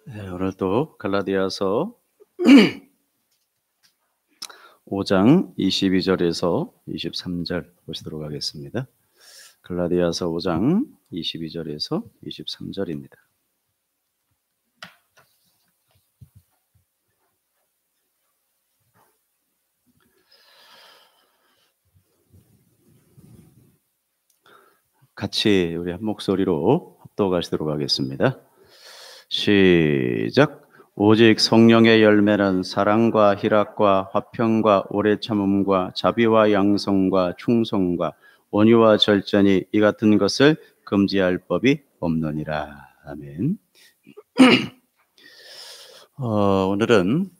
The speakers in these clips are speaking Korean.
네, 오늘 또 갈라디아서 5장 22절에서 23절 보시도록 하겠습니다. 갈라디아서 5장 22절에서 23절입니다. 같이 우리 한 목소리로 합독하시도록 하겠습니다. 시작. 오직 성령의 열매는 사랑과 희락과 화평과 오래 참음과 자비와 양성과 충성과 온유와 절제니 이 같은 것을 금지할 법이 없느니라. 아멘. 오늘은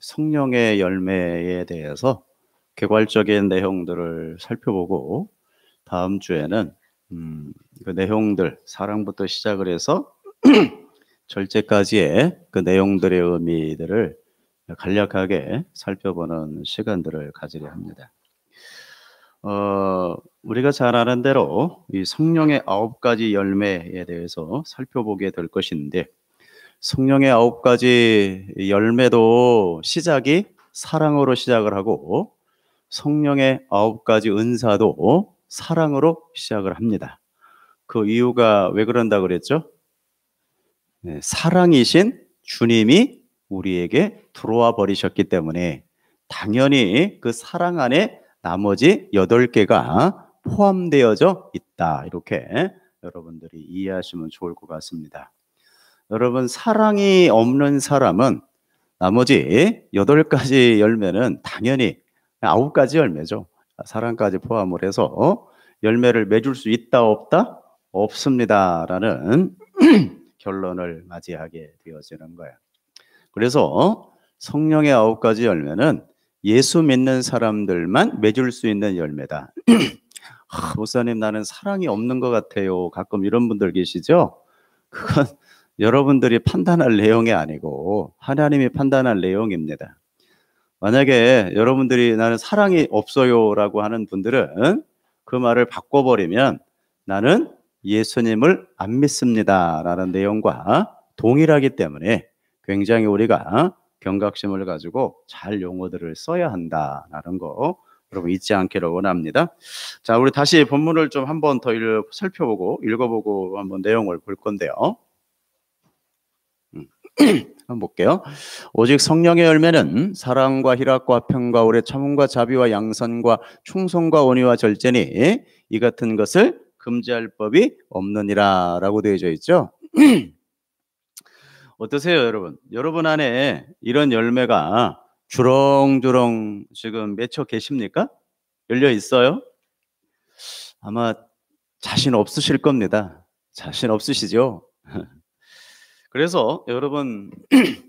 성령의 열매에 대해서 개괄적인 내용들을 살펴보고, 다음 주에는 그 내용들, 사랑부터 시작을 해서 절제까지의 그 내용들의 의미들을 간략하게 살펴보는 시간들을 가지려 합니다. 우리가 잘 아는 대로 이 성령의 9가지 열매에 대해서 살펴보게 될 것인데, 성령의 9가지 열매도 시작이 사랑으로 시작을 하고, 성령의 9가지 은사도 사랑으로 시작을 합니다. 그 이유가 왜 그런다 그랬죠? 사랑이신 주님이 우리에게 들어와 버리셨기 때문에 당연히 그 사랑 안에 나머지 8개가 포함되어져 있다, 이렇게 여러분들이 이해하시면 좋을 것 같습니다. 여러분, 사랑이 없는 사람은 나머지 8가지 열매는 당연히 9가지 열매죠. 사랑까지 포함을 해서 열매를 맺을 수 있다 없다? 없습니다 라는 결론을 맞이하게 되어지는 거예요. 그래서 성령의 9가지 열매는 예수 믿는 사람들만 맺을 수 있는 열매다. 목사님, 나는 사랑이 없는 것 같아요. 가끔 이런 분들 계시죠? 그건 여러분들이 판단할 내용이 아니고 하나님이 판단할 내용입니다. 만약에 여러분들이 나는 사랑이 없어요 라고 하는 분들은 그 말을 바꿔버리면 나는 예수님을 안 믿습니다 라는 내용과 동일하기 때문에 굉장히 우리가 경각심을 가지고 잘 용어들을 써야 한다라는 거 여러분 잊지 않기를 원합니다. 자, 우리 다시 본문을 좀 한 번 더 살펴보고 읽어보고 한번 내용을 볼 건데요. 한번 볼게요. 오직 성령의 열매는 사랑과 희락과 화평과 오래 참음과 자비와 양선과 충성과 온유와 절제니 이 같은 것을 금지할 법이 없느니라 라고 되어져 있죠. 어떠세요, 여러분? 여러분 안에 이런 열매가 주렁주렁 지금 맺혀 계십니까? 열려 있어요? 아마 자신 없으실 겁니다. 자신 없으시죠? 그래서 여러분,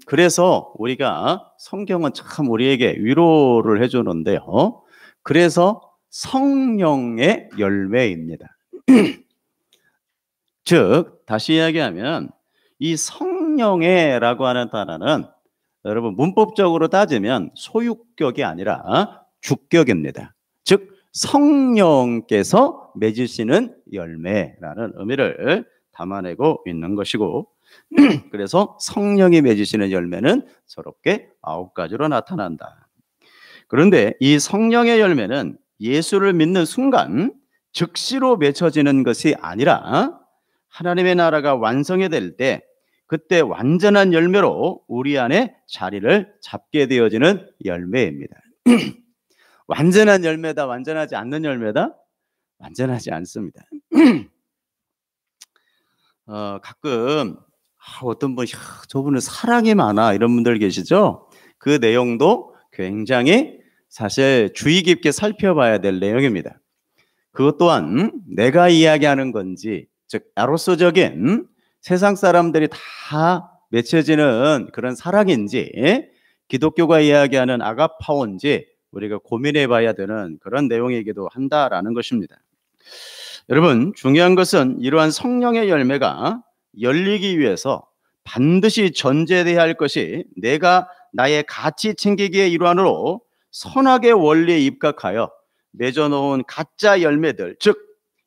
그래서 우리가 성경은 참 우리에게 위로를 해주는데요. 그래서 성령의 열매입니다. 즉, 다시 이야기하면 이 성령의라고 하는 단어는 여러분 문법적으로 따지면 소유격이 아니라 주격입니다. 즉, 성령께서 맺으시는 열매라는 의미를 담아내고 있는 것이고, 그래서 성령이 맺으시는 열매는 저렇게 9가지로 나타난다. 그런데 이 성령의 열매는 예수를 믿는 순간 즉시로 맺혀지는 것이 아니라 하나님의 나라가 완성이 될 때 그때 완전한 열매로 우리 안에 자리를 잡게 되어지는 열매입니다. 완전한 열매다, 완전하지 않는 열매다? 완전하지 않습니다. 가끔 어떤 분이 저분은 사랑이 많아 이런 분들 계시죠? 그 내용도 굉장히 사실 주의 깊게 살펴봐야 될 내용입니다. 그것 또한 내가 이야기하는 건지, 즉 아로서적인 세상 사람들이 다 맺혀지는 그런 사랑인지, 기독교가 이야기하는 아가파오인지 우리가 고민해 봐야 되는 그런 내용이기도 한다라는 것입니다. 여러분, 중요한 것은 이러한 성령의 열매가 열리기 위해서 반드시 전제되어야 할 것이 내가 나의 가치 챙기기의 일환으로 선악의 원리에 입각하여 맺어놓은 가짜 열매들, 즉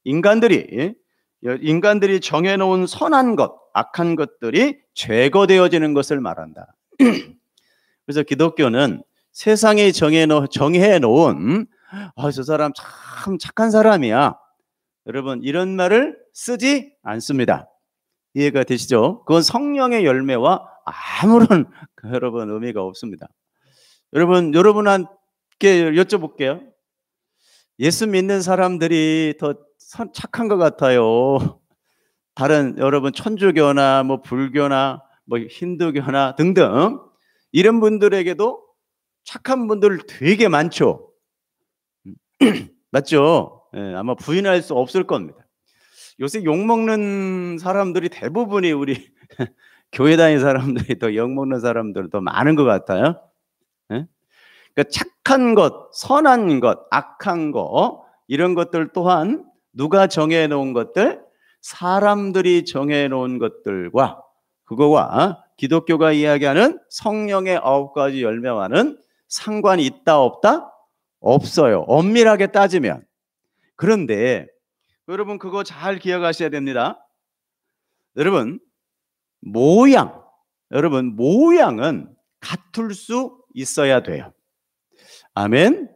인간들이 인간들이 정해놓은 선한 것, 악한 것들이 제거되어지는 것을 말한다. 그래서 기독교는 세상이 정해놓은 저 사람 참 착한 사람이야, 여러분, 이런 말을 쓰지 않습니다. 이해가 되시죠? 그건 성령의 열매와 아무런 여러분 의미가 없습니다. 여러분한테 여쭤볼게요. 예수 믿는 사람들이 더 착한 것 같아요, 다른 여러분 천주교나 뭐 불교나 뭐 힌두교나 등등 이런 분들에게도 착한 분들 되게 많죠. 맞죠? 예, 아마 부인할 수 없을 겁니다. 요새 욕먹는 사람들이 대부분이 우리 교회 다니는 사람들이 더 욕먹는 사람들은 더 많은 것 같아요. 예? 그러니까 착한 것, 선한 것, 악한 것, 이런 것들 또한 누가 정해놓은 것들? 사람들이 정해놓은 것들과 그거와 기독교가 이야기하는 성령의 9가지 열매와는 상관이 있다 없다? 없어요, 엄밀하게 따지면. 그런데 여러분 그거 잘 기억하셔야 됩니다. 여러분 모양은 같을 수 있어야 돼요. 아멘.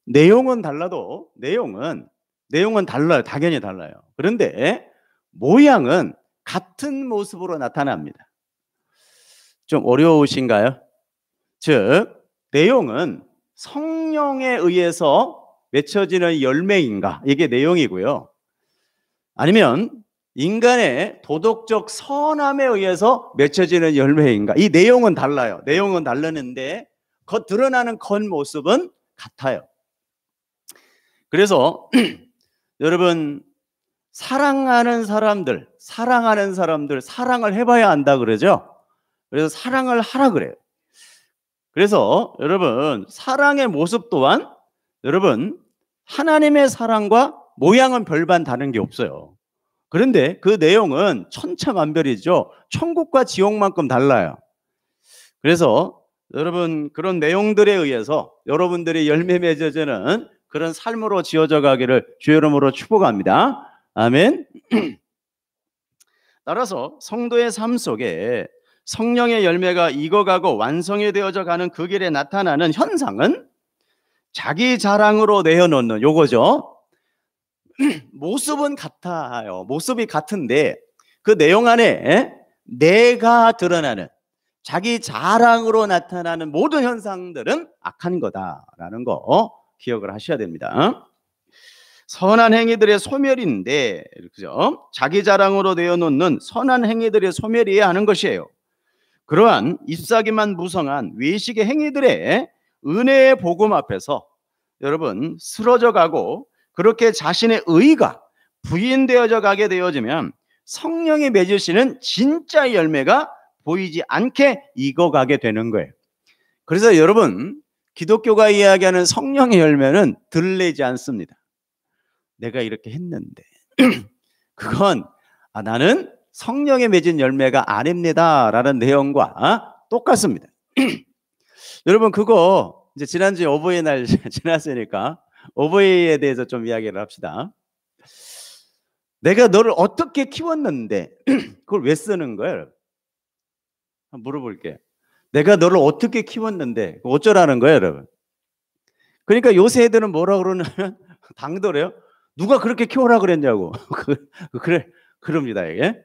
내용은 달라도 내용은 달라요. 당연히 달라요. 그런데 모양은 같은 모습으로 나타납니다. 좀 어려우신가요? 즉 내용은 성령에 의해서 맺혀지는 열매인가, 이게 내용이고요. 아니면 인간의 도덕적 선함에 의해서 맺혀지는 열매인가, 이 내용은 달라요. 내용은 다르는데 드러나는 겉모습은 같아요. 그래서 여러분 사랑하는 사람들 사랑을 해봐야 한다 그러죠. 그래서 사랑을 하라 그래요. 그래서 여러분 사랑의 모습 또한 여러분 하나님의 사랑과 모양은 별반 다른 게 없어요. 그런데 그 내용은 천차만별이죠. 천국과 지옥만큼 달라요. 그래서 여러분 그런 내용들에 의해서 여러분들이 열매 맺어지는 그런 삶으로 지어져 가기를 주의 이름으로 축복합니다. 아멘. 따라서 성도의 삶 속에 성령의 열매가 익어가고 완성이 되어져 가는 그 길에 나타나는 현상은 자기 자랑으로 내어놓는 요거죠. 모습은 같아요. 모습이 같은데 그 내용 안에 내가 드러나는 자기 자랑으로 나타나는 모든 현상들은 악한 거다라는 거 기억을 하셔야 됩니다. 선한 행위들의 소멸인데, 그죠? 자기 자랑으로 내어놓는 선한 행위들의 소멸이어야 하는 것이에요. 그러한 잎사귀만 무성한 외식의 행위들의 은혜의 복음 앞에서 여러분 쓰러져 가고 그렇게 자신의 의가 부인되어져 가게 되어지면 성령이 맺으시는 진짜 열매가 보이지 않게 익어가게 되는 거예요. 그래서 여러분 기독교가 이야기하는 성령의 열매는 들리지 않습니다. 내가 이렇게 했는데 그건 나는 성령에 맺은 열매가 아닙니다 라는 내용과 똑같습니다. 여러분 그거 이제 지난주에 어버이날 지났으니까 어버이에 대해서 좀 이야기를 합시다. 내가 너를 어떻게 키웠는데 그걸 왜 쓰는 거예요? 한번 물어볼게요. 내가 너를 어떻게 키웠는데 어쩌라는 거예요, 여러분? 그러니까 요새 애들은 뭐라 그러냐면 당돌해요. 누가 그렇게 키워라 그랬냐고. 그럽니다, 이게.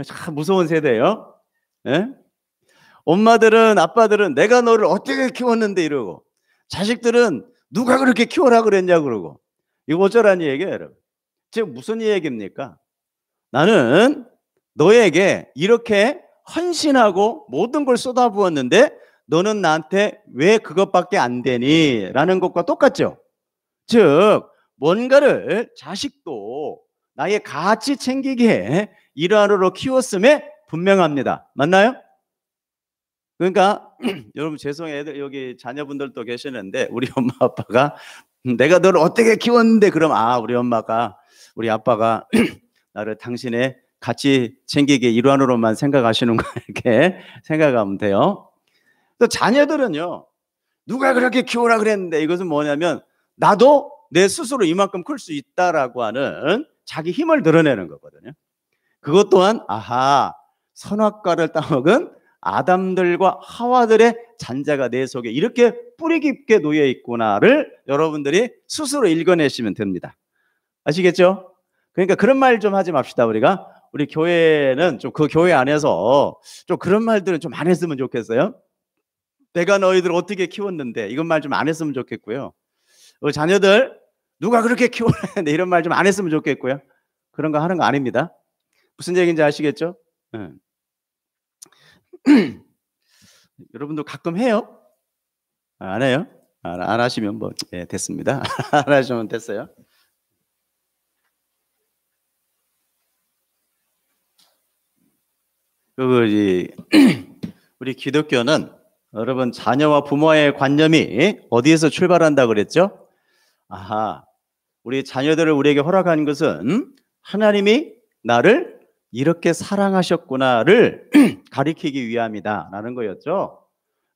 참 무서운 세대예요. 예? 엄마들은, 아빠들은 내가 너를 어떻게 키웠는데 이러고, 자식들은 누가 그렇게 키워라 그랬냐고 그러고. 이거 어쩌라는 얘기예요, 여러분? 지금 무슨 얘기입니까? 나는 너에게 이렇게 헌신하고 모든 걸 쏟아부었는데 너는 나한테 왜 그것밖에 안 되니? 라는 것과 똑같죠. 즉 뭔가를 자식도 나의 가치 챙기기에 일환으로 키웠음에 분명합니다. 맞나요? 그러니까 여러분 죄송해요. 애들 여기 자녀분들도 계시는데 우리 엄마 아빠가 내가 너를 어떻게 키웠는데 그럼 우리 아빠가 나를 당신의 가치 챙기기 일환으로만 생각하시는 거 이렇게 생각하면 돼요. 또 자녀들은요. 누가 그렇게 키우라 그랬는데 이것은 뭐냐면 나도 내 스스로 이만큼 클 수 있다라고 하는 자기 힘을 드러내는 거거든요. 그것 또한 아하, 선악과를 따먹은 아담들과 하와들의 잔재가 내 속에 이렇게 뿌리 깊게 놓여 있구나를 여러분들이 스스로 읽어내시면 됩니다. 아시겠죠? 그러니까 그런 말 좀 하지 맙시다. 우리 교회는 좀 그 교회 안에서 좀 그런 말들은 좀 안 했으면 좋겠어요. 내가 너희들 어떻게 키웠는데 이건 말 좀 안 했으면 좋겠고요. 자녀들 누가 그렇게 키우는데 이런 말 좀 안 했으면 좋겠고요. 그런 거 하는 거 아닙니다. 무슨 얘기인지 아시겠죠? 여러분도 가끔 해요? 안 해요? 안 하시면 뭐 됐습니다. 안 하시면 됐어요. 우리 기독교는 여러분 자녀와 부모의 관념이 어디에서 출발한다 그랬죠? 아하, 우리 자녀들을 우리에게 허락한 것은 하나님이 나를 이렇게 사랑하셨구나를 가리키기 위함이다 라는 거였죠.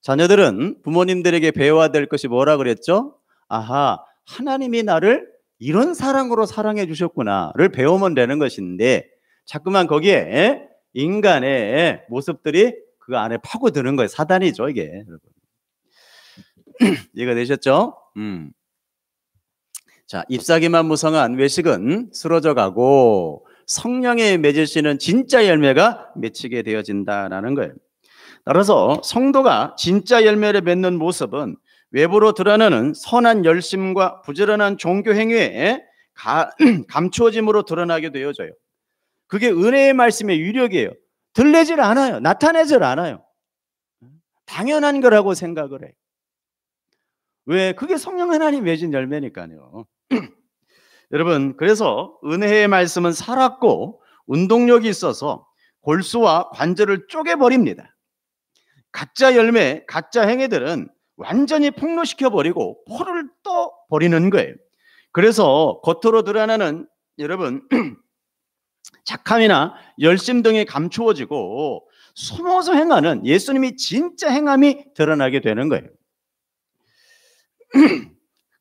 자녀들은 부모님들에게 배워야 될 것이 뭐라 그랬죠? 아하, 하나님이 나를 이런 사랑으로 사랑해 주셨구나를 배우면 되는 것인데 자꾸만 거기에 인간의 모습들이 그 안에 파고드는 거예요. 사단이죠 이게. 이해가 되셨죠? 자, 잎사귀만 무성한 외식은 쓰러져 가고 성령에 맺으시는 진짜 열매가 맺히게 되어진다라는 거예요. 따라서 성도가 진짜 열매를 맺는 모습은 외부로 드러나는 선한 열심과 부지런한 종교 행위에 감추어짐으로 드러나게 되어져요. 그게 은혜의 말씀의 위력이에요. 들리질 않아요. 나타내질 않아요. 당연한 거라고 생각을 해요. 왜? 그게 성령 하나님 맺은 열매니까요. 여러분, 그래서 은혜의 말씀은 살았고 운동력이 있어서 골수와 관절을 쪼개버립니다. 가짜 열매, 가짜 행위들은 완전히 폭로시켜버리고 포를 떠버리는 거예요. 그래서 겉으로 드러나는 여러분 착함이나 열심 등이 감추어지고 숨어서 행하는 예수님이 진짜 행함이 드러나게 되는 거예요.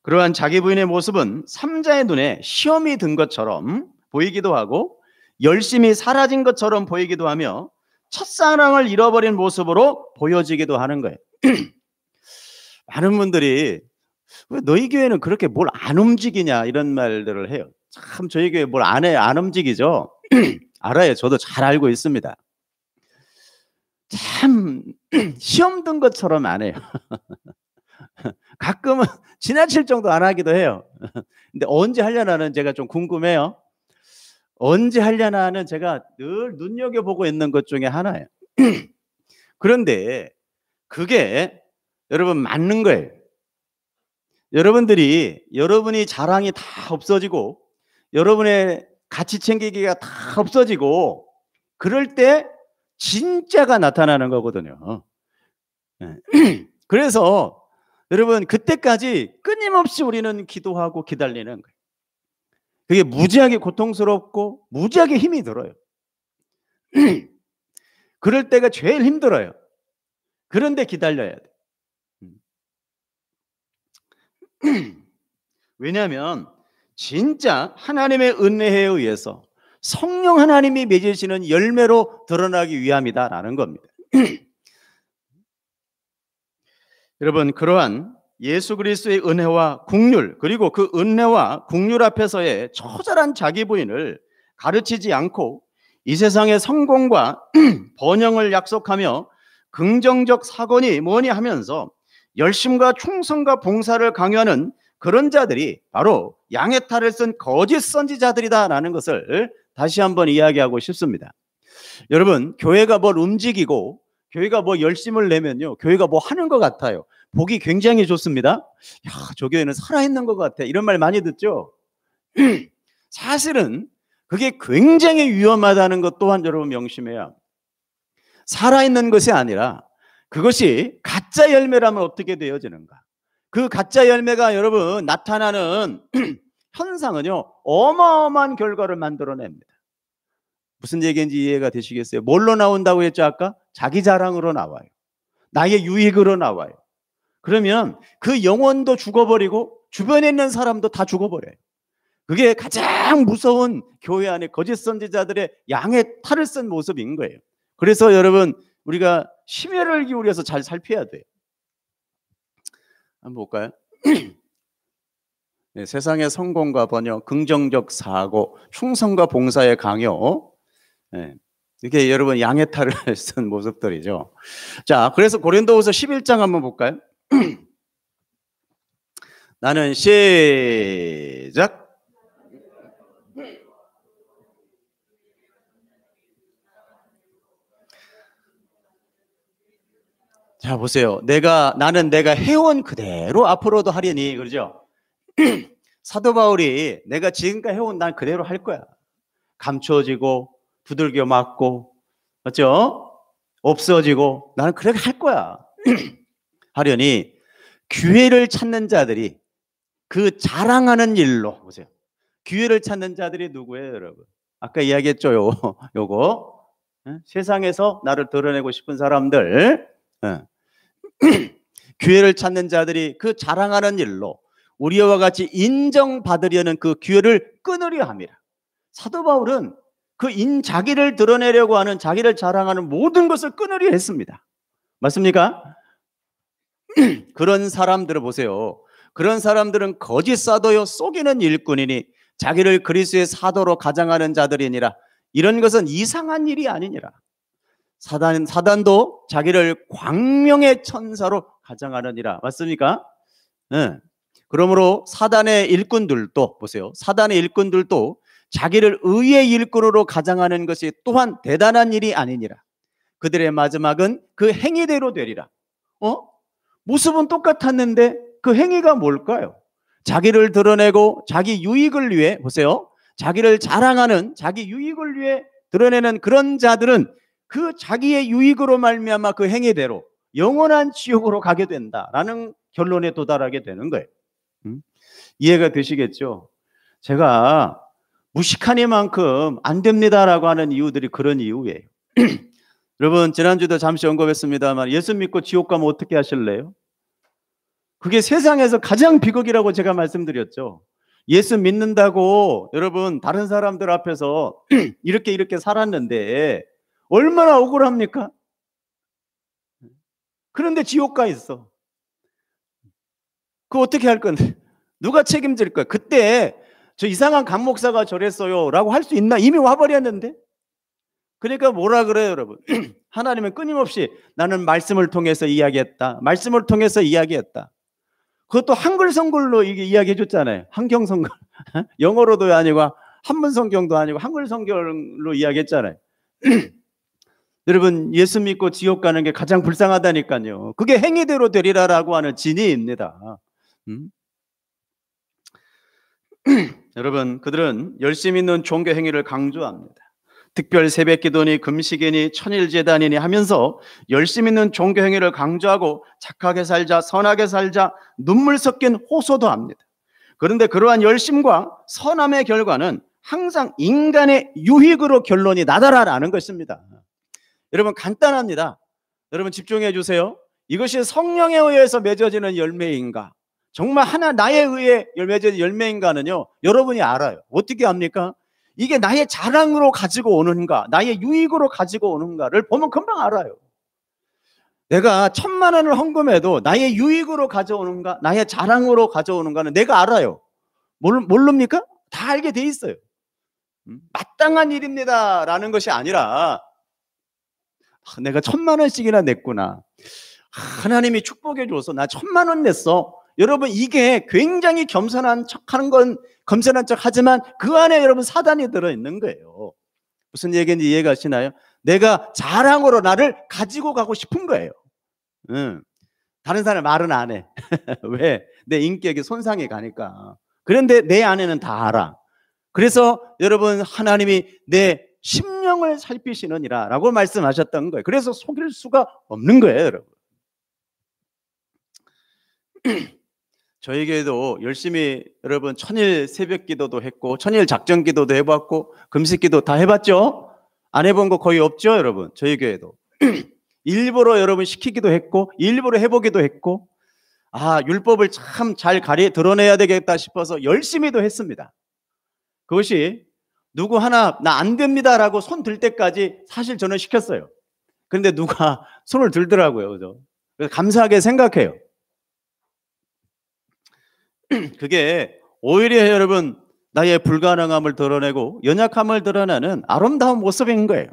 그러한 자기 부인의 모습은 삼자의 눈에 시험이 든 것처럼 보이기도 하고 열심히 사라진 것처럼 보이기도 하며 첫사랑을 잃어버린 모습으로 보여지기도 하는 거예요. 많은 분들이 왜 너희 교회는 그렇게 뭘 안 움직이냐 이런 말들을 해요. 참 저희 교회 뭘 안 해요. 안 움직이죠. 알아요. 저도 잘 알고 있습니다. 참 시험 든 것처럼 안 해요. 가끔은 지나칠 정도 안 하기도 해요. 근데 언제 하려나는 제가 좀 궁금해요. 언제 하려나는 제가 늘 눈여겨보고 있는 것 중에 하나예요. 그런데 그게 여러분 맞는 거예요. 여러분이 자랑이 다 없어지고 여러분의 가치 챙기기가 다 없어지고 그럴 때 진짜가 나타나는 거거든요. 그래서 여러분 그때까지 끊임없이 우리는 기도하고 기다리는 거예요. 그게 무지하게 고통스럽고 무지하게 힘이 들어요. 그럴 때가 제일 힘들어요. 그런데 기다려야 돼. 왜냐하면 진짜 하나님의 은혜에 의해서 성령 하나님이 맺으시는 열매로 드러나기 위함이다라는 겁니다. 여러분 그러한 예수 그리스도의 은혜와 국률 그리고 그 은혜와 국률 앞에서의 처절한 자기 부인을 가르치지 않고 이 세상의 성공과 번영을 약속하며 긍정적 사건이 뭐니 하면서 열심과 충성과 봉사를 강요하는 그런 자들이 바로 양의 탈을 쓴 거짓 선지자들이다라는 것을 다시 한번 이야기하고 싶습니다. 여러분 교회가 뭘 움직이고 교회가 뭐 열심을 내면요 교회가 뭐 하는 것 같아요. 보기 굉장히 좋습니다. 야, 저 교회는 살아있는 것 같아 이런 말 많이 듣죠. 사실은 그게 굉장히 위험하다는 것 또한 여러분 명심해야. 살아있는 것이 아니라 그것이 가짜 열매라면 어떻게 되어지는가. 그 가짜 열매가 여러분 나타나는 현상은요 어마어마한 결과를 만들어냅니다. 무슨 얘기인지 이해가 되시겠어요? 뭘로 나온다고 했죠 아까? 자기 자랑으로 나와요. 나의 유익으로 나와요. 그러면 그 영혼도 죽어버리고 주변에 있는 사람도 다 죽어버려요. 그게 가장 무서운 교회 안에 거짓 선지자들의 양의 탈을 쓴 모습인 거예요. 그래서 여러분, 우리가 심혈을 기울여서 잘 살펴야 돼요. 한번 볼까요? 네, 세상의 성공과 번영, 긍정적 사고, 충성과 봉사의 강요. 네, 이게 여러분 양의 탈을 쓴 모습들이죠. 자, 그래서 고린도후서 11장 한번 볼까요? 나는 시작. 자, 보세요. 나는 내가 해온 그대로 앞으로도 하려니, 그러죠? 사도 바울이 내가 지금까지 해온 난 그대로 할 거야. 감춰지고 두들겨 맞고, 맞죠? 없어지고 나는 그렇게 할 거야. 하려니 기회를 찾는 자들이 그 자랑하는 일로, 보세요. 기회를 찾는 자들이 누구예요, 여러분? 아까 이야기했죠, 요거. 세상에서 나를 드러내고 싶은 사람들, 기회를 찾는 자들이 그 자랑하는 일로 우리와 같이 인정받으려는 그 기회를 끊으려 합니다. 사도 바울은 자기를 드러내려고 하는, 자기를 자랑하는 모든 것을 끊으려 했습니다. 맞습니까? 그런 사람들을 보세요. 그런 사람들은 거짓 사도요 속이는 일꾼이니 자기를 그리스도의 사도로 가장하는 자들이니라. 이런 것은 이상한 일이 아니니라. 사단도 자기를 광명의 천사로 가장하느니라. 맞습니까? 네. 그러므로 사단의 일꾼들도, 보세요. 사단의 일꾼들도 자기를 의의 일꾼으로 가장하는 것이 또한 대단한 일이 아니니라. 그들의 마지막은 그 행위대로 되리라. 모습은 똑같았는데 그 행위가 뭘까요? 자기를 드러내고 자기 유익을 위해, 보세요. 자기를 자랑하는, 자기 유익을 위해 드러내는 그런 자들은 그 자기의 유익으로 말미암아 그 행위대로 영원한 지옥으로 가게 된다라는 결론에 도달하게 되는 거예요. 이해가 되시겠죠? 제가 무식하니만큼 안 됩니다라고 하는 이유들이 그런 이유예요. 여러분, 지난주도 잠시 언급했습니다만 예수 믿고 지옥 가면 어떻게 하실래요? 그게 세상에서 가장 비극이라고 제가 말씀드렸죠. 예수 믿는다고 여러분 다른 사람들 앞에서 이렇게 살았는데 얼마나 억울합니까? 그런데 지옥 가 있어. 그거 어떻게 할 건데? 누가 책임질 거야? 그때 저 이상한 강 목사가 저랬어요 라고 할 수 있나? 이미 와버렸는데. 그러니까 뭐라 그래요, 여러분? 하나님은 끊임없이 나는 말씀을 통해서 이야기했다. 말씀을 통해서 이야기했다. 그것도 한글 성글로 이게 이야기해 줬잖아요. 한경 성글. 영어로도 아니고 한문 성경도 아니고 한글 성경으로 이야기했잖아요. 여러분, 예수 믿고 지옥 가는 게 가장 불쌍하다니까요. 그게 행위대로 되리라라고 하는 진리입니다. 여러분, 그들은 열심히 있는 종교 행위를 강조합니다. 특별 새벽기도니 금식이니 천일제단이니 하면서 열심히 있는 종교 행위를 강조하고 착하게 살자, 선하게 살자, 눈물 섞인 호소도 합니다. 그런데 그러한 열심과 선함의 결과는 항상 인간의 유익으로 결론이 나다라는 것입니다. 여러분, 간단합니다. 여러분 집중해 주세요. 이것이 성령에 의해서 맺어지는 열매인가, 정말 나에 의해 맺어진 열매인가는요, 여러분이 알아요. 어떻게 합니까? 이게 나의 자랑으로 가지고 오는가, 나의 유익으로 가지고 오는가를 보면 금방 알아요. 내가 1,000만 원을 헌금해도 나의 유익으로 가져오는가, 나의 자랑으로 가져오는가는 내가 알아요. 모릅니까? 다 알게 돼 있어요. 마땅한 일입니다 라는 것이 아니라 내가 1,000만 원씩이나 냈구나, 하나님이 축복해 줘서 나 1,000만 원 냈어. 여러분, 이게 굉장히 겸손한 척하는 건 겸손한 척 하지만 그 안에 여러분 사단이 들어있는 거예요. 무슨 얘기인지 이해가 가시나요? 내가 자랑으로 나를 가지고 가고 싶은 거예요. 다른 사람 말은 안 해. 왜? 내 인격이 손상해 가니까. 그런데 내 안에는 다 알아. 그래서 여러분, 하나님이 내 심령을 살피시느니라 라고 말씀하셨던 거예요. 그래서 속일 수가 없는 거예요, 여러분. 저에게도 열심히 여러분 천일 새벽 기도도 했고 천일 작전 기도도 해봤고 금식 기도 다 해봤죠? 안 해본 거 거의 없죠, 여러분. 저희 교회도 일부러 여러분 시키기도 했고 일부러 해보기도 했고, 율법을 참 잘 드러내야 되겠다 싶어서 열심히도 했습니다. 그것이 누구 하나 나 안 됩니다라고 손 들 때까지 사실 저는 시켰어요. 그런데 누가 손을 들더라고요. 그죠? 그래서 감사하게 생각해요. 그게 오히려 여러분 나의 불가능함을 드러내고 연약함을 드러내는 아름다운 모습인 거예요.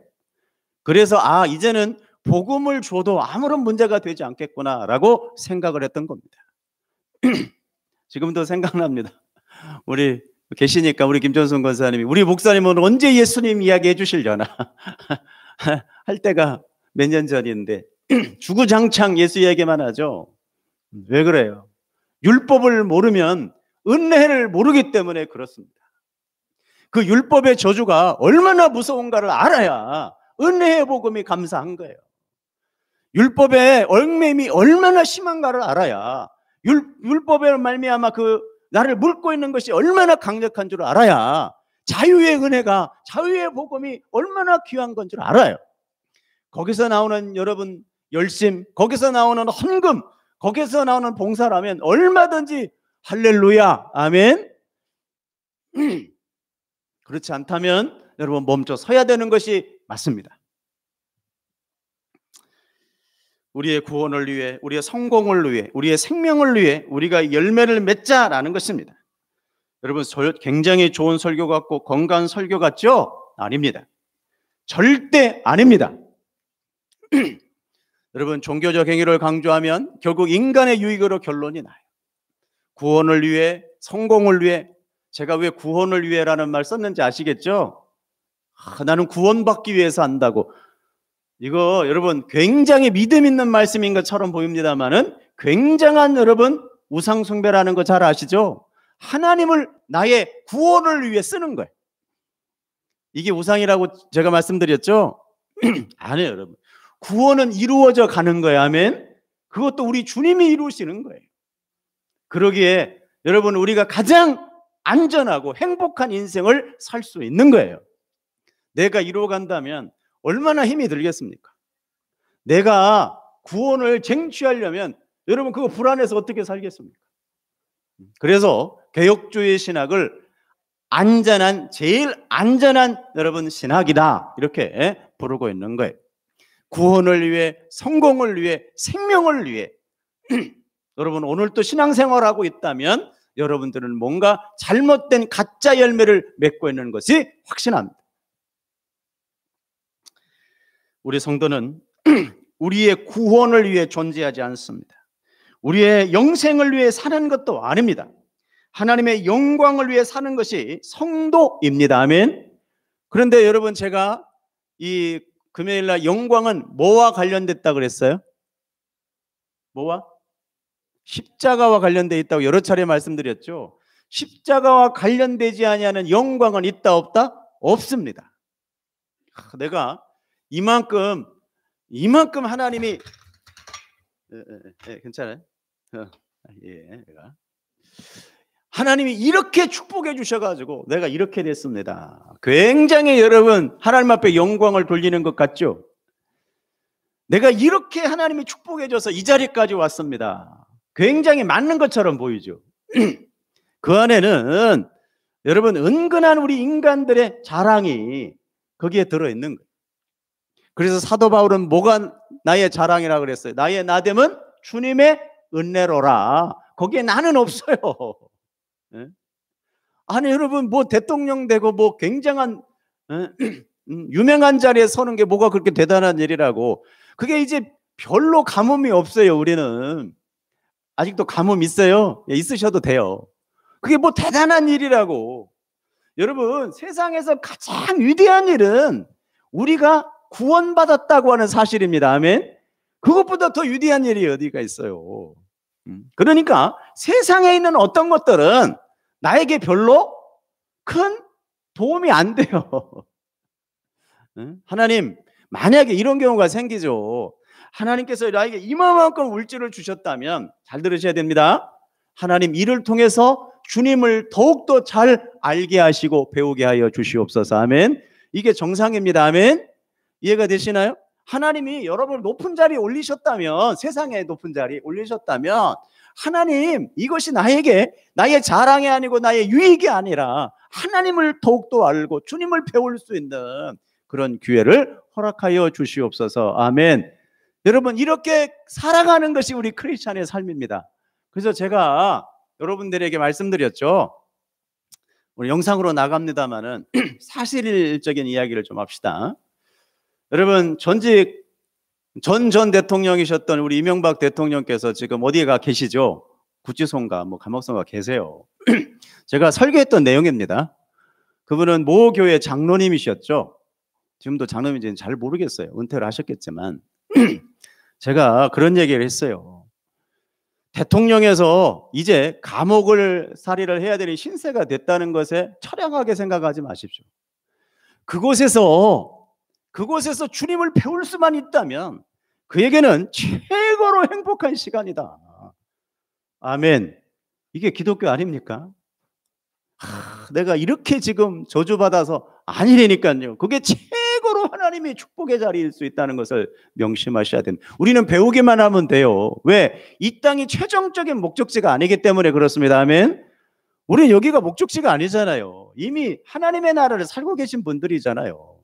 그래서 이제는 복음을 줘도 아무런 문제가 되지 않겠구나라고 생각을 했던 겁니다. 지금도 생각납니다. 우리 계시니까 우리 김전순 권사님이 우리 목사님은 언제 예수님 이야기 해주시려나 할 때가 몇 년 전인데 주구장창 예수 이야기만 하죠. 왜 그래요? 율법을 모르면 은혜를 모르기 때문에 그렇습니다. 그 율법의 저주가 얼마나 무서운가를 알아야 은혜의 복음이 감사한 거예요. 율법의 얽매임이 얼마나 심한가를 알아야 율법의 말미암아 그 나를 물고 있는 것이 얼마나 강력한 줄 알아야 자유의 은혜가 자유의 복음이 얼마나 귀한 건 줄 알아요. 거기서 나오는 여러분 열심, 거기서 나오는 헌금, 거기서 나오는 봉사라면 얼마든지 할렐루야, 아멘. 그렇지 않다면 여러분 멈춰 서야 되는 것이 맞습니다. 우리의 구원을 위해, 우리의 성공을 위해, 우리의 생명을 위해 우리가 열매를 맺자라는 것입니다. 여러분 굉장히 좋은 설교 같고 건강한 설교 같죠? 아닙니다. 절대 아닙니다. 여러분 종교적 행위를 강조하면 결국 인간의 유익으로 결론이 나요. 구원을 위해, 성공을 위해. 제가 왜 구원을 위해라는 말 썼는지 아시겠죠? 나는 구원받기 위해서 한다고. 이거 여러분 굉장히 믿음 있는 말씀인 것처럼 보입니다만은 굉장한 여러분 우상숭배라는 거 잘 아시죠? 하나님을 나의 구원을 위해 쓰는 거예요. 이게 우상이라고 제가 말씀드렸죠? 아니에요, 여러분. 구원은 이루어져 가는 거예요. 아멘. 그것도 우리 주님이 이루시는 거예요. 그러기에 여러분 우리가 가장 안전하고 행복한 인생을 살 수 있는 거예요. 내가 이루어간다면 얼마나 힘이 들겠습니까? 내가 구원을 쟁취하려면 여러분 그거 불안해서 어떻게 살겠습니까? 그래서 개혁주의 신학을 안전한, 제일 안전한 여러분 신학이다 이렇게 부르고 있는 거예요. 구원을 위해, 성공을 위해, 생명을 위해. 여러분 오늘 또 신앙생활하고 있다면 여러분들은 뭔가 잘못된 가짜 열매를 맺고 있는 것이 확신합니다. 우리 성도는 우리의 구원을 위해 존재하지 않습니다. 우리의 영생을 위해 사는 것도 아닙니다. 하나님의 영광을 위해 사는 것이 성도입니다. 아멘. 그런데 여러분 제가 이 금요일날 영광은 뭐와 관련됐다 그랬어요? 뭐와? 십자가와 관련되어 있다고 여러 차례 말씀드렸죠. 십자가와 관련되지 아니하는 영광은 있다 없다? 없습니다. 내가 이만큼 하나님이 괜찮아요? 내가 하나님이 이렇게 축복해 주셔가지고 내가 이렇게 됐습니다. 굉장히 여러분 하나님 앞에 영광을 돌리는 것 같죠? 내가 이렇게 하나님이 축복해 줘서 이 자리까지 왔습니다. 굉장히 맞는 것처럼 보이죠? 그 안에는 여러분 은근한 우리 인간들의 자랑이 거기에 들어있는 거예요. 그래서 사도 바울은 뭐가 나의 자랑이라고 그랬어요? 나의 나됨은 주님의 은혜로라. 거기에 나는 없어요. 아니 여러분 뭐 대통령 되고 뭐 굉장한 유명한 자리에 서는 게 뭐가 그렇게 대단한 일이라고. 그게 이제 별로 가뭄이 없어요. 우리는 아직도 가뭄 있어요? 있으셔도 돼요. 그게 뭐 대단한 일이라고. 여러분 세상에서 가장 위대한 일은 우리가 구원받았다고 하는 사실입니다. 아멘. 그것보다 더 위대한 일이 어디가 있어요. 그러니까 세상에 있는 어떤 것들은 나에게 별로 큰 도움이 안 돼요. 하나님 만약에 이런 경우가 생기죠. 하나님께서 나에게 이만큼 물질을 주셨다면 잘 들으셔야 됩니다. 하나님 이를 통해서 주님을 더욱더 잘 알게 하시고 배우게 하여 주시옵소서. 아멘. 이게 정상입니다. 아멘. 이해가 되시나요? 하나님이 여러분을 높은 자리에 올리셨다면, 세상의 높은 자리에 올리셨다면 하나님 이것이 나에게 나의 자랑이 아니고 나의 유익이 아니라 하나님을 더욱더 알고 주님을 배울 수 있는 그런 기회를 허락하여 주시옵소서. 아멘. 여러분, 이렇게 살아가는 것이 우리 크리스찬의 삶입니다. 그래서 제가 여러분들에게 말씀드렸죠. 우리 영상으로 나갑니다만은 사실적인 이야기를 좀 합시다. 여러분, 전 대통령이셨던 우리 이명박 대통령께서 지금 어디에 계시죠? 구치소인가 감옥소인가 계세요. 제가 설교했던 내용입니다. 그분은 모 교회 장로님이셨죠. 지금도 장로님인지는 잘 모르겠어요. 은퇴를 하셨겠지만 제가 그런 얘기를 했어요. 대통령에서 이제 감옥을 살이를 해야 되는 신세가 됐다는 것에 처량하게 생각하지 마십시오. 그곳에서 주님을 배울 수만 있다면 그에게는 최고로 행복한 시간이다. 아멘. 이게 기독교 아닙니까? 내가 이렇게 지금 저주받아서 아니라니까요. 그게 최고로 하나님의 축복의 자리일 수 있다는 것을 명심하셔야 됩니다. 우리는 배우기만 하면 돼요. 왜? 이 땅이 최종적인 목적지가 아니기 때문에 그렇습니다. 아멘. 우리는 여기가 목적지가 아니잖아요. 이미 하나님의 나라를 살고 계신 분들이잖아요.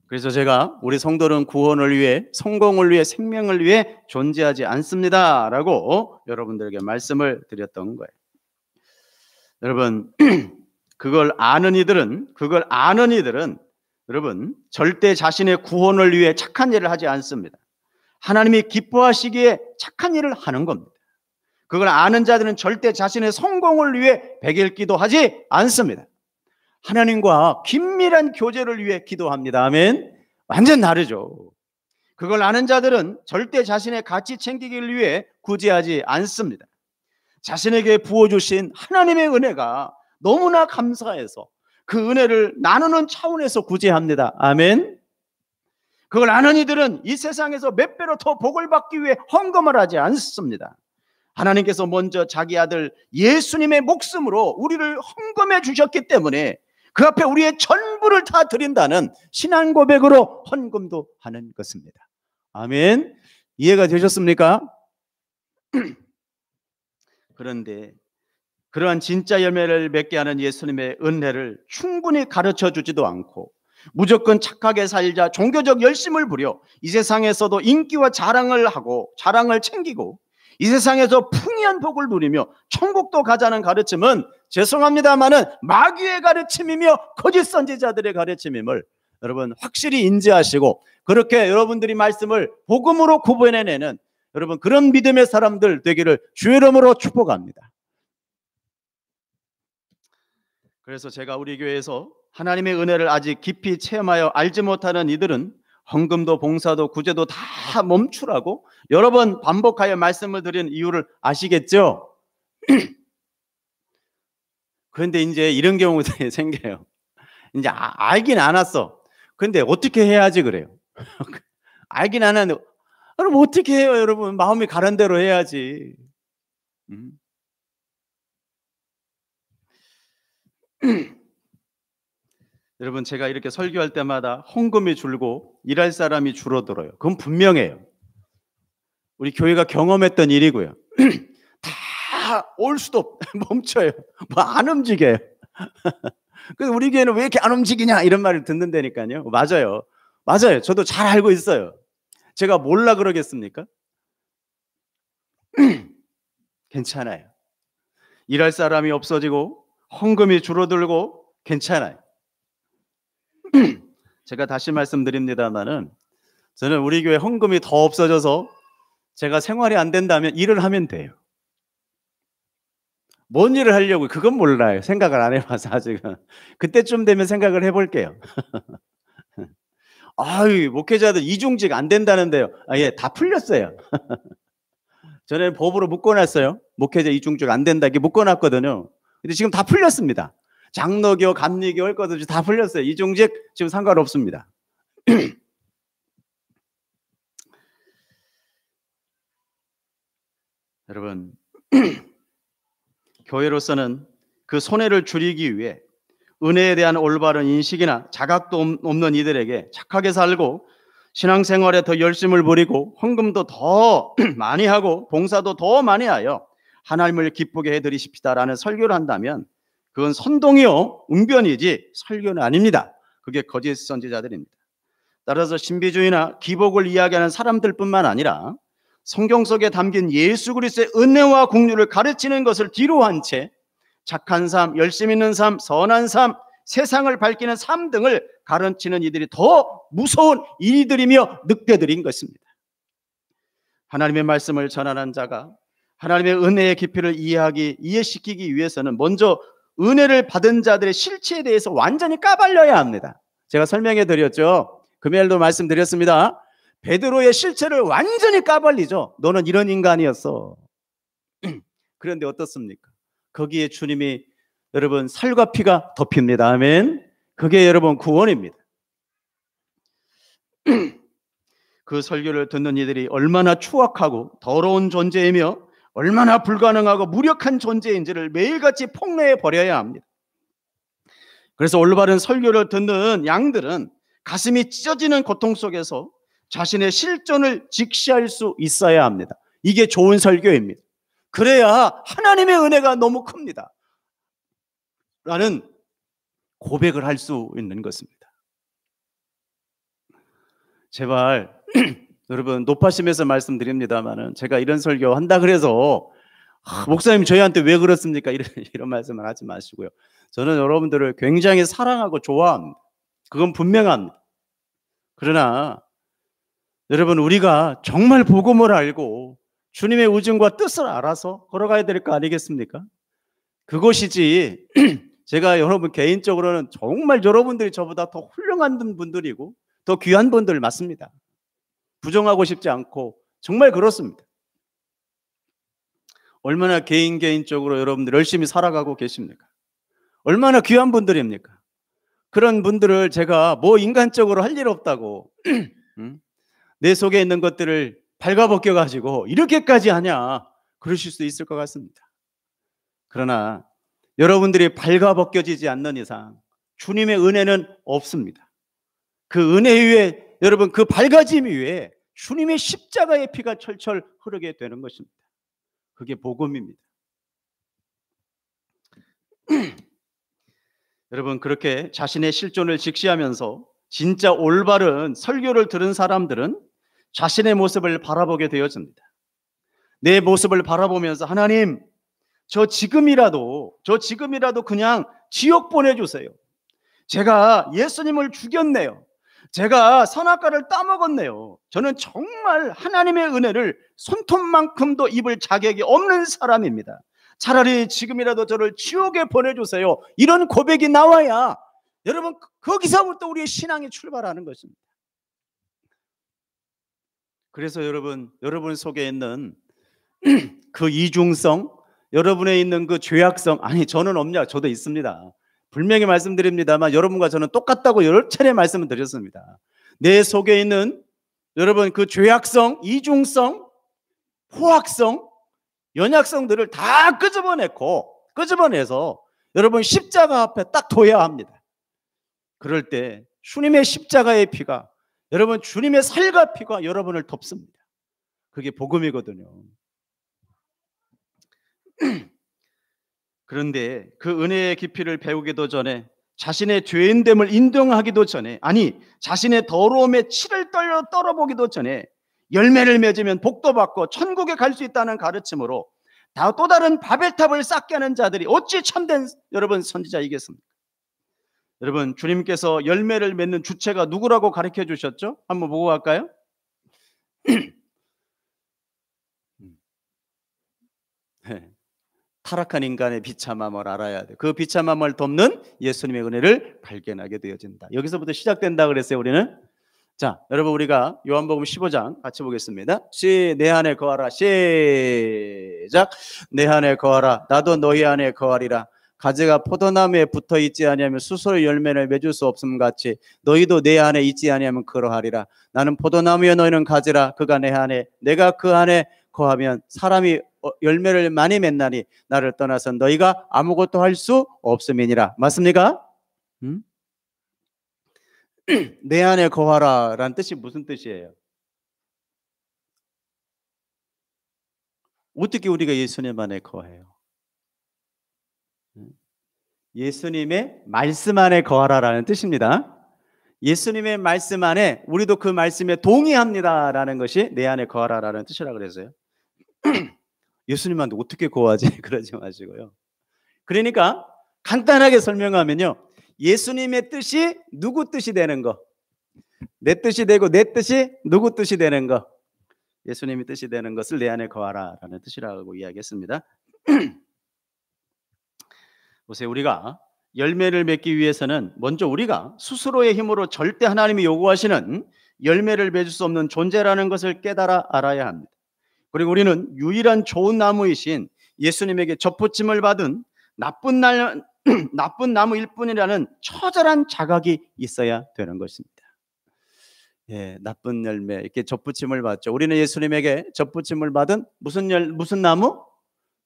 그래서 제가 우리 성도는 구원을 위해, 성공을 위해, 생명을 위해 존재하지 않습니다 라고 여러분들에게 말씀을 드렸던 거예요. 여러분, 그걸 아는 이들은 여러분 절대 자신의 구원을 위해 착한 일을 하지 않습니다. 하나님이 기뻐하시기에 착한 일을 하는 겁니다. 그걸 아는 자들은 절대 자신의 성공을 위해 백일기도 하지 않습니다. 하나님과 긴밀한 교제를 위해 기도합니다. 아멘. 완전 다르죠. 그걸 아는 자들은 절대 자신의 가치 챙기기를 위해 구제하지 않습니다. 자신에게 부어주신 하나님의 은혜가 너무나 감사해서 그 은혜를 나누는 차원에서 구제합니다. 아멘. 그걸 아는 이들은 이 세상에서 몇 배로 더 복을 받기 위해 헌금을 하지 않습니다. 하나님께서 먼저 자기 아들 예수님의 목숨으로 우리를 헌금해 주셨기 때문에 그 앞에 우리의 전부를 다 드린다는 신앙 고백으로 헌금도 하는 것입니다. 아멘. 이해가 되셨습니까? 그런데 그러한 진짜 열매를 맺게 하는 예수님의 은혜를 충분히 가르쳐 주지도 않고 무조건 착하게 살자, 종교적 열심을 부려 이 세상에서도 인기와 자랑을 하고 자랑을 챙기고 이 세상에서 풍요한 복을 누리며 천국도 가자는 가르침은 죄송합니다마는 마귀의 가르침이며 거짓 선지자들의 가르침임을 여러분 확실히 인지하시고 그렇게 여러분들이 말씀을 복음으로 구분해내는 여러분 그런 믿음의 사람들 되기를 주의 이름으로 축복합니다. 그래서 제가 우리 교회에서 하나님의 은혜를 아직 깊이 체험하여 알지 못하는 이들은 헌금도 봉사도 구제도 다 멈추라고 여러 번 반복하여 말씀을 드린 이유를 아시겠죠? 그런데 이제 이런 경우도 생겨요. 이제 알긴 알았어. 근데 어떻게 해야지 그래요? 알긴 알았는데 그럼 어떻게 해요, 여러분? 마음이 가는 대로 해야지. 여러분, 제가 이렇게 설교할 때마다 헌금이 줄고 일할 사람이 줄어들어요. 그건 분명해요. 우리 교회가 경험했던 일이고요. 다 올 수도 멈춰요. 안 움직여요. 그래서 우리 교회는 왜 이렇게 안 움직이냐 이런 말을 듣는다니까요. 맞아요. 저도 잘 알고 있어요. 제가 몰라 그러겠습니까? 괜찮아요. 일할 사람이 없어지고 헌금이 줄어들고 괜찮아요. 제가 다시 말씀드립니다만은 저는 우리 교회 헌금이 더 없어져서 제가 생활이 안 된다면 일을 하면 돼요. 뭔 일을 하려고 그건 몰라요. 생각을 안 해봐서 아직은. 그때쯤 되면 생각을 해볼게요. 아유, 목회자들 이중직 안 된다는데요. 예, 다 풀렸어요. 전에 법으로 묶어놨어요. 목회자 이중직 안 된다 이렇게 묶어놨거든요. 근데 지금 다 풀렸습니다. 장로교, 감리교 할 것도 다 풀렸어요. 이중직 지금 상관없습니다. 여러분, 교회로서는 그 손해를 줄이기 위해 은혜에 대한 올바른 인식이나 자각도 없는 이들에게 착하게 살고 신앙생활에 더 열심을 부리고 헌금도 더 많이 하고 봉사도 더 많이 하여 하나님을 기쁘게 해드리십시다라는 설교를 한다면 그건 선동이요 웅변이지 설교는 아닙니다. 그게 거짓 선지자들입니다. 따라서 신비주의나 기복을 이야기하는 사람들뿐만 아니라 성경 속에 담긴 예수 그리스도의 은혜와 공유를 가르치는 것을 뒤로 한 채 착한 삶, 열심 있는 삶, 선한 삶, 세상을 밝히는 삶 등을 가르치는 이들이 더 무서운 일들이며 늑대들인 것입니다. 하나님의 말씀을 전하는 자가 하나님의 은혜의 깊이를 이해시키기 위해서는 먼저 은혜를 받은 자들의 실체에 대해서 완전히 까발려야 합니다. 제가 설명해 드렸죠. 금요일도 말씀드렸습니다. 베드로의 실체를 완전히 까발리죠. 너는 이런 인간이었어. 그런데 어떻습니까? 거기에 주님이 여러분 살과 피가 덮입니다. 아멘. 그게 여러분 구원입니다. 그 설교를 듣는 이들이 얼마나 추악하고 더러운 존재이며 얼마나 불가능하고 무력한 존재인지를 매일같이 폭로해 버려야 합니다. 그래서 올바른 설교를 듣는 양들은 가슴이 찢어지는 고통 속에서 자신의 실존을 직시할 수 있어야 합니다. 이게 좋은 설교입니다. 그래야 하나님의 은혜가 너무 큽니다 라는 고백을 할 수 있는 것입니다. 제발 여러분 높아심에서 말씀드립니다만은 제가 이런 설교 한다 그래서 목사님 저희한테 왜 그렇습니까? 이런 말씀을 하지 마시고요. 저는 여러분들을 굉장히 사랑하고 좋아합니다. 그건 분명합니다. 그러나 여러분 우리가 정말 복음을 알고 주님의 우정과 뜻을 알아서 걸어가야 될 거 아니겠습니까? 그것이지 제가 여러분 개인적으로는 정말 여러분들이 저보다 더 훌륭한 분들이고 더 귀한 분들 맞습니다. 부정하고 싶지 않고 정말 그렇습니다. 얼마나 개인적으로 여러분들 열심히 살아가고 계십니까? 얼마나 귀한 분들입니까? 그런 분들을 제가 뭐 인간적으로 할 일 없다고 내 속에 있는 것들을 발가벗겨가지고 이렇게까지 하냐 그러실 수 있을 것 같습니다. 그러나 여러분들이 발가벗겨지지 않는 이상 주님의 은혜는 없습니다. 그 은혜 위에 여러분 그 밝아짐 위에 주님의 십자가의 피가 철철 흐르게 되는 것입니다. 그게 복음입니다. 여러분 그렇게 자신의 실존을 직시하면서 진짜 올바른 설교를 들은 사람들은 자신의 모습을 바라보게 되어집니다. 내 모습을 바라보면서 하나님 저 지금이라도 그냥 지옥 보내주세요. 제가 예수님을 죽였네요. 제가 선악과를 따먹었네요. 저는 정말 하나님의 은혜를 손톱만큼도 입을 자격이 없는 사람입니다. 차라리 지금이라도 저를 지옥에 보내주세요. 이런 고백이 나와야 여러분 거기서부터 우리의 신앙이 출발하는 것입니다. 그래서 여러분 속에 있는 그 이중성, 여러분에 있는 그 죄악성, 아니 저는 없냐? 저도 있습니다. 분명히 말씀드립니다만 여러분과 저는 똑같다고 여러 차례 말씀을 드렸습니다. 내 속에 있는 여러분 그 죄악성, 이중성, 포악성, 연약성들을 다 끄집어내서 여러분 십자가 앞에 딱 둬야 합니다. 그럴 때 주님의 십자가의 피가 여러분 주님의 살과 피가 여러분을 덮습니다. 그게 복음이거든요. 그런데 그 은혜의 깊이를 배우기도 전에 자신의 죄인됨을 인정하기도 전에 아니 자신의 더러움에 치를 떨어보기도 전에 열매를 맺으면 복도 받고 천국에 갈 수 있다는 가르침으로 또 다른 바벨탑을 쌓게 하는 자들이 어찌 참된 여러분 선지자이겠습니까? 여러분 주님께서 열매를 맺는 주체가 누구라고 가르쳐 주셨죠? 한번 보고 갈까요? 네. 타락한 인간의 비참함을 알아야 돼. 그 비참함을 돕는 예수님의 은혜를 발견하게 되어진다. 여기서부터 시작된다 그랬어요. 우리는 자 여러분 우리가 요한복음 15장 같이 보겠습니다. 내 안에 거하라. 시작. 내 안에 거하라. 나도 너희 안에 거하리라. 가지가 포도나무에 붙어 있지 아니하면 스스로 열매를 맺을 수 없음 같이 너희도 내 안에 있지 아니하면 그러하리라. 나는 포도나무에 너희는 가지라. 그가 내 안에 내가 그 안에 거하면 사람이 열매를 많이 맺나니 나를 떠나서 너희가 아무것도 할 수 없음이니라. 맞습니까? 내 안에 거하라 라는 뜻이 무슨 뜻이에요? 어떻게 우리가 예수님 안에 거해요? 예수님의 말씀 안에 거하라라는 뜻입니다. 예수님의 말씀 안에 우리도 그 말씀에 동의합니다라는 것이 내 안에 거하라라는 뜻이라 그랬어요. 예수님한테 어떻게 거하지? 그러지 마시고요. 그러니까 간단하게 설명하면요, 예수님의 뜻이 누구 뜻이 되는 거, 내 뜻이 되고 내 뜻이 누구 뜻이 되는 거, 예수님의 뜻이 되는 것을 내 안에 거하라라는 뜻이라고 이야기했습니다. 보세요, 우리가 열매를 맺기 위해서는 먼저 우리가 스스로의 힘으로 절대 하나님이 요구하시는 열매를 맺을 수 없는 존재라는 것을 깨달아 알아야 합니다. 그리고 우리는 유일한 좋은 나무이신 예수님에게 접붙임을 받은 나쁜 나무일 뿐이라는 처절한 자각이 있어야 되는 것입니다. 예, 나쁜 열매, 이렇게 접붙임을 받죠. 우리는 예수님에게 접붙임을 받은 무슨 나무?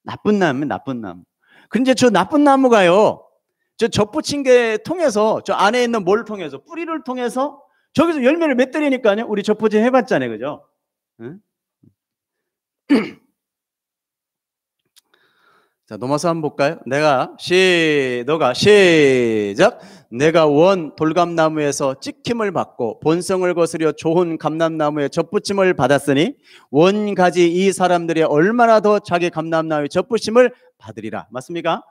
나쁜 나무, 나쁜 나무. 그런데 저 나쁜 나무가요, 저 접붙인 게 통해서, 저 안에 있는 뭘 통해서, 뿌리를 통해서 저기서 열매를 맺더라니까요. 우리 접붙임 해봤잖아요, 그죠? 응? 자, 넘어서 한번 볼까요? 너가 시작. 내가 원 돌감나무에서 찍힘을 받고 본성을 거스려 좋은 감람나무에 접붙임을 받았으니 원가지 이 사람들이 얼마나 더 자기 감람나무에 접붙임을 받으리라. 맞습니까?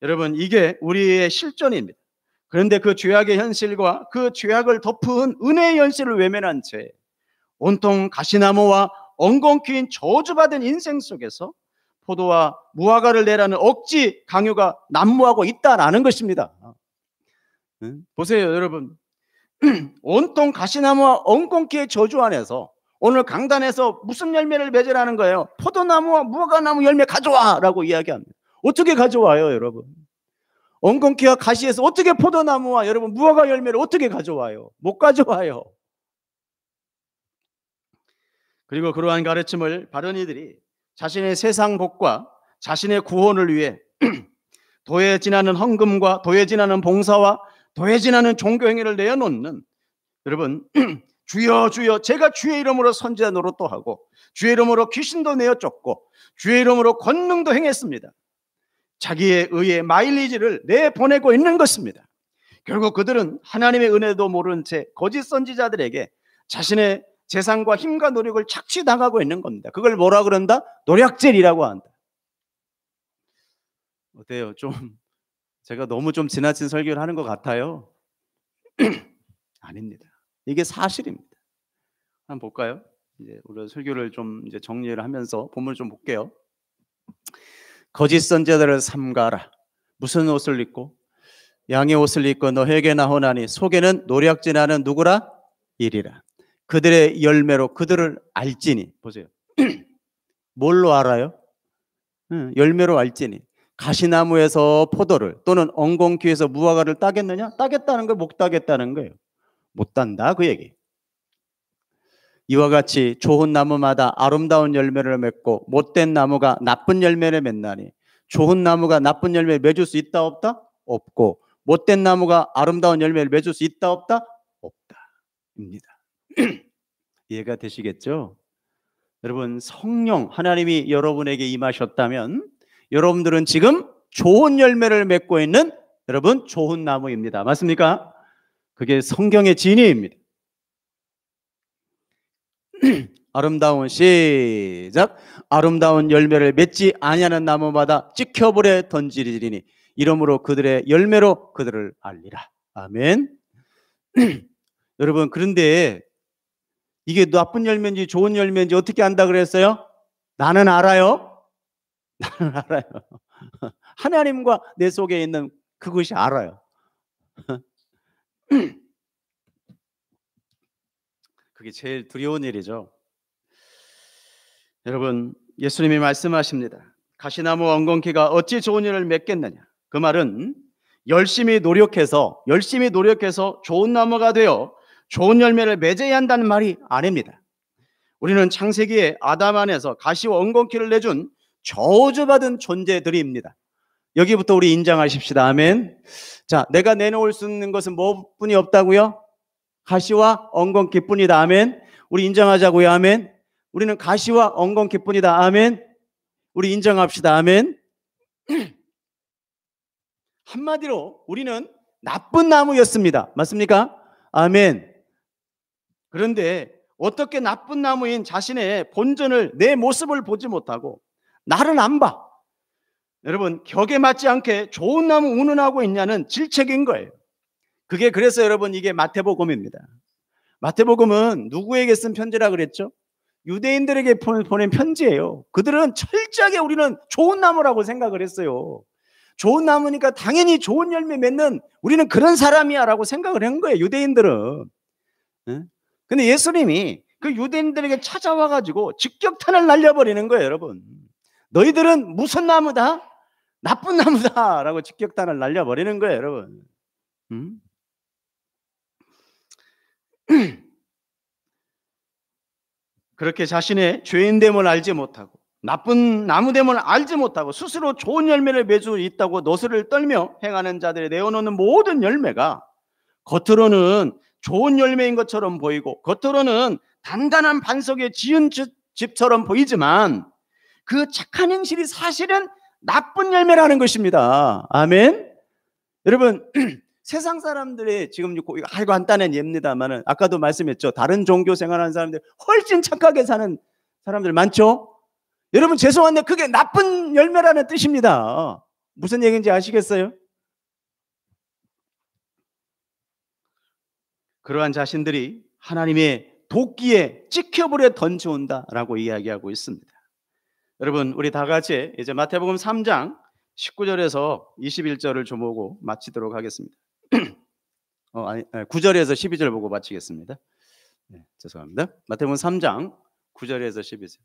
여러분, 이게 우리의 실존입니다. 그런데 그 죄악의 현실과 그 죄악을 덮은 은혜의 현실을 외면한 채 온통 가시나무와 엉겅퀴인 저주받은 인생 속에서 포도와 무화과를 내라는 억지 강요가 난무하고 있다라는 것입니다. 보세요, 여러분. 온통 가시나무와 엉겅퀴의 저주 안에서 오늘 강단에서 무슨 열매를 맺으라는 거예요? 포도나무와 무화과나무 열매 가져와라고 이야기합니다. 어떻게 가져와요, 여러분? 엉겅퀴와 가시에서 어떻게 포도나무와 여러분 무화과 열매를 어떻게 가져와요? 못 가져와요. 그리고 그러한 가르침을 바른 이들이 자신의 세상 복과 자신의 구원을 위해 도에 지나는 헌금과 도에 지나는 봉사와 도에 지나는 종교 행위를 내어놓는, 여러분, 주여 주여 제가 주의 이름으로 선지자 노릇도 하고 주의 이름으로 귀신도 내어 쫓고 주의 이름으로 권능도 행했습니다. 자기의 의의 마일리지를 내보내고 있는 것입니다. 결국 그들은 하나님의 은혜도 모르는 채 거짓 선지자들에게 자신의 재산과 힘과 노력을 착취당하고 있는 겁니다. 그걸 뭐라 그런다? 노략질이라고 한다. 어때요? 좀 제가 너무 좀 지나친 설교를 하는 것 같아요? 아닙니다. 이게 사실입니다. 한번 볼까요? 이제 우리 설교를 좀 이제 정리를 하면서 본문을 좀 볼게요. 거짓 선지자들을 삼가라. 무슨 옷을 입고? 양의 옷을 입고 너에게 나오나니 속에는 노략질하는 누구라? 이리라. 그들의 열매로 그들을 알지니. 보세요. 뭘로 알아요? 열매로 알지니. 가시나무에서 포도를 또는 엉겅퀴에서 무화과를 따겠느냐? 따겠다는 걸 못 따겠다는 거예요. 못 딴다 그 얘기. 이와 같이 좋은 나무마다 아름다운 열매를 맺고 못된 나무가 나쁜 열매를 맺나니 좋은 나무가 나쁜 열매를 맺을 수 있다 없다? 없고 못된 나무가 아름다운 열매를 맺을 수 있다 없다? 없다 입니다. 이해가 되시겠죠? 여러분, 성령 하나님이 여러분에게 임하셨다면 여러분들은 지금 좋은 열매를 맺고 있는 여러분 좋은 나무입니다. 맞습니까? 그게 성경의 진리입니다. 아름다운 시작. 아름다운 열매를 맺지 아니하는 나무마다 찍혀버려 던지리니 이러므로 그들의 열매로 그들을 알리라. 아멘. 여러분, 그런데 이게 나쁜 열매인지 좋은 열매인지 어떻게 안다 그랬어요? 나는 알아요. 나는 알아요. 하나님과 내 속에 있는 그것이 알아요. 그게 제일 두려운 일이죠. 여러분, 예수님이 말씀하십니다. 가시나무와 엉겅퀴가 어찌 좋은 일을 맺겠느냐. 그 말은 열심히 노력해서 좋은 나무가 되어 좋은 열매를 맺어야 한다는 말이 아닙니다. 우리는 창세기에 아담 안에서 가시와 엉겅퀴를 내준 저주받은 존재들입니다. 여기부터 우리 인정하십시다. 아멘. 자, 내가 내놓을 수 있는 것은 뭐뿐이 없다고요? 가시와 엉겅퀴뿐이다. 아멘. 우리 인정하자고요. 아멘. 우리는 가시와 엉겅퀴뿐이다. 아멘. 우리 인정합시다. 아멘. 한마디로 우리는 나쁜 나무였습니다. 맞습니까? 아멘. 그런데 어떻게 나쁜 나무인 자신의 본전을, 내 모습을 보지 못하고 나를 안 봐? 여러분, 격에 맞지 않게 좋은 나무 운운하고 있냐는 질책인 거예요. 그게 그래서 여러분 이게 마태복음입니다. 마태복음은 누구에게 쓴 편지라 그랬죠? 유대인들에게 보낸 편지예요. 그들은 철저하게 우리는 좋은 나무라고 생각을 했어요. 좋은 나무니까 당연히 좋은 열매 맺는 우리는 그런 사람이야 라고 생각을 한 거예요, 유대인들은. 근데 예수님이 그 유대인들에게 찾아와가지고 직격탄을 날려버리는 거예요, 여러분. 너희들은 무슨 나무다? 나쁜 나무다 라고 직격탄을 날려버리는 거예요, 여러분. 그렇게 자신의 죄인됨을 알지 못하고 나쁜 나무됨을 알지 못하고 스스로 좋은 열매를 맺을 수 있다고 노소를 떨며 행하는 자들이 내어놓는 모든 열매가 겉으로는 좋은 열매인 것처럼 보이고 겉으로는 단단한 반석에 지은 집처럼 보이지만 그 착한 행실이 사실은 나쁜 열매라는 것입니다. 아멘. 여러분, 세상 사람들이 지금 이거 간단한 예입니다만 아까도 말씀했죠. 다른 종교 생활하는 사람들 훨씬 착하게 사는 사람들 많죠. 여러분, 죄송한데 그게 나쁜 열매라는 뜻입니다. 무슨 얘기인지 아시겠어요? 그러한 자신들이 하나님의 도끼에 찍혀불에 던져온다라고 이야기하고 있습니다. 여러분, 우리 다 같이 이제 마태복음 3장 19절에서 21절을 좀 보고 마치도록 하겠습니다. 9절에서 12절 보고 마치겠습니다. 네, 죄송합니다. 마태복음 3장 9절에서 12절.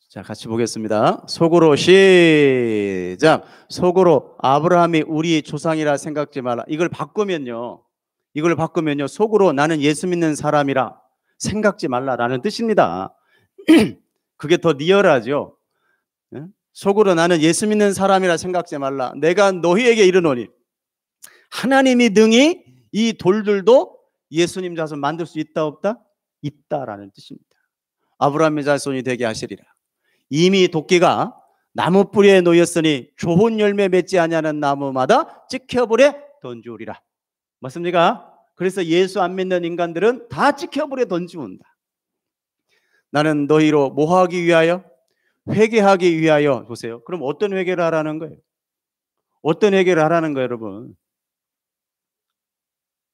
자, 같이 보겠습니다. 속으로 시작. 속으로 아브라함이 우리 조상이라 생각지 마라. 이걸 바꾸면요, 속으로 나는 예수 믿는 사람이라 생각지 말라라는 뜻입니다. 그게 더 리얼하죠. 속으로 나는 예수 믿는 사람이라 생각지 말라. 내가 너희에게 이르노니 하나님이 능히 이 돌들도 예수님 자손 만들 수 있다 없다? 있다라는 뜻입니다. 아브라함의 자손이 되게 하시리라. 이미 도끼가 나무 뿌리에 놓였으니 좋은 열매 맺지 아니하는 나무마다 찍혀불에 던지우리라. 맞습니까? 그래서 예수 안 믿는 인간들은 다 찍혀불에 던지운다. 나는 너희로 뭐 하기 위하여? 회개하기 위하여. 보세요. 그럼 어떤 회개를 하라는 거예요? 어떤 회개를 하라는 거예요, 여러분?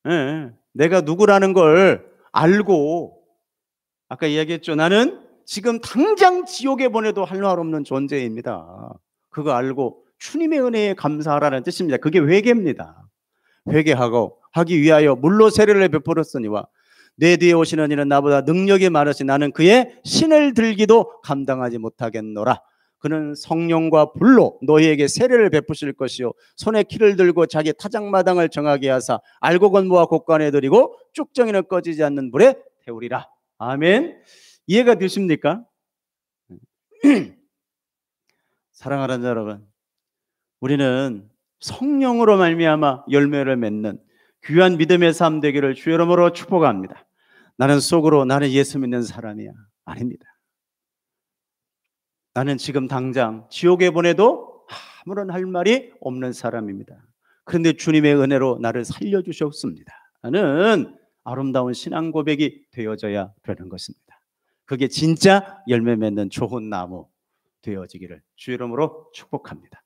네, 내가 누구라는 걸 알고, 아까 이야기했죠. 나는 지금 당장 지옥에 보내도 할 말 없는 존재입니다. 그거 알고 주님의 은혜에 감사하라는 뜻입니다. 그게 회개입니다. 회개하고 하기 위하여 물로 세례를 베풀었으니와 내 뒤에 오시는 이는 나보다 능력이 많으시 나는 그의 신을 들기도 감당하지 못하겠노라. 그는 성령과 불로 너희에게 세례를 베푸실 것이요 손에 키를 들고 자기 타작마당을 정하게 하사 알곡은 모아 곳간에 들이고 쭉정이는 꺼지지 않는 불에 태우리라. 아멘. 이해가 되십니까? 사랑하는 여러분, 우리는 성령으로 말미암아 열매를 맺는 귀한 믿음의 삶 되기를 주의 이름으로 축복합니다. 나는 속으로 나는 예수 믿는 사람이야. 아닙니다. 나는 지금 당장 지옥에 보내도 아무런 할 말이 없는 사람입니다. 그런데 주님의 은혜로 나를 살려주셨습니다. 나는 아름다운 신앙 고백이 되어져야 되는 것입니다. 그게 진짜 열매 맺는 좋은 나무 되어지기를 주의 이름으로 축복합니다.